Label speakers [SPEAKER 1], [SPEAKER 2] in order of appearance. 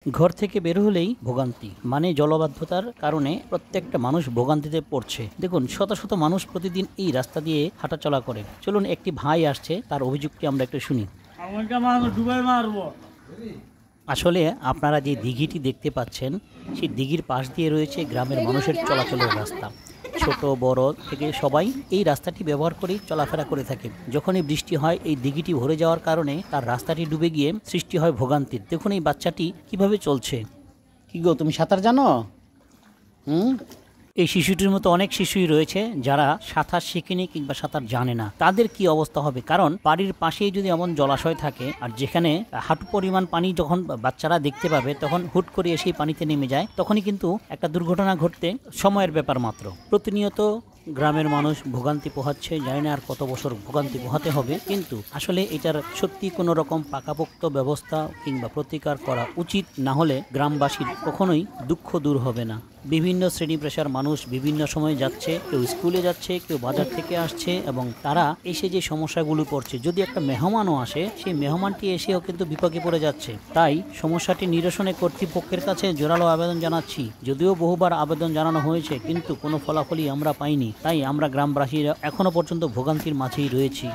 [SPEAKER 1] ঘর থেকে বের হলেই ভোগান্তি, মানে জলবাধ্যতার কারণে প্রত্যেকটা মানুষ ভোগান্তিতে পড়ছে। দেখুন, শত শত মানুষ প্রতিদিন এই রাস্তা দিয়ে হাঁটাচলা করে। চলুন একটি ভাই আসছে, তার অভিযোগটি আমরা একটু শুনি। আসলে আপনারা যে দিঘিটি দেখতে পাচ্ছেন, সেই দিঘির পাশ দিয়ে রয়েছে গ্রামের মানুষের চলাচলের রাস্তা। ছোট বড় থেকে সবাই এই রাস্তাটি ব্যবহার করেই চলাফেরা করে থাকে। যখনই বৃষ্টি হয়, এই দিঘিটি ভরে যাওয়ার কারণে তার রাস্তাটি ডুবে গিয়ে সৃষ্টি হয় ভোগান্তির। দেখুন এই বাচ্চাটি কিভাবে চলছে। কি গো, তুমি সাঁতার জানো? এই শিশুটির মতো অনেক শিশুই রয়েছে যারা সাঁতার শিখেনি কিংবা সাঁতার জানে না। তাদের কি অবস্থা হবে? কারণ বাড়ির পাশেই যদি এমন জলাশয় থাকে, আর যেখানে হাঁটু পরিমাণ পানি যখন বাচ্চারা দেখতে পাবে, তখন হুট করে এসে পানিতে নেমে যায়, তখনই কিন্তু একটা দুর্ঘটনা ঘটতে সময়ের ব্যাপার মাত্র। প্রতিনিয়ত গ্রামের মানুষ ভোগান্তি পোহাচ্ছে। জানি না আর কত বছর ভোগান্তি পোহাতে হবে, কিন্তু আসলে এটার সত্যি কোনো রকম পাকাপোক্ত ব্যবস্থা কিংবা প্রতিকার করা উচিত। না হলে গ্রামবাসীর কখনোই দুঃখ দূর হবে না। বিভিন্ন শ্রেণী পেশার মানুষ বিভিন্ন সময় যাচ্ছে, কেউ স্কুলে যাচ্ছে, কেউ বাজার থেকে আসছে, এবং তারা এসে যে সমস্যাগুলো পড়ছে, যদি একটা মেহমানও আসে, সেই মেহমানটি এসেও কিন্তু বিপাকে পড়ে যাচ্ছে। তাই সমস্যাটি নিরসনে কর্তৃপক্ষের কাছে জোরালো আবেদন জানাচ্ছি। যদিও বহুবার আবেদন জানানো হয়েছে, কিন্তু কোনো ফলাফলই আমরা পাইনি। তাই আমরা গ্রামবাসীরা এখনো পর্যন্ত ভোগান্তির মাঝেই রয়েছি।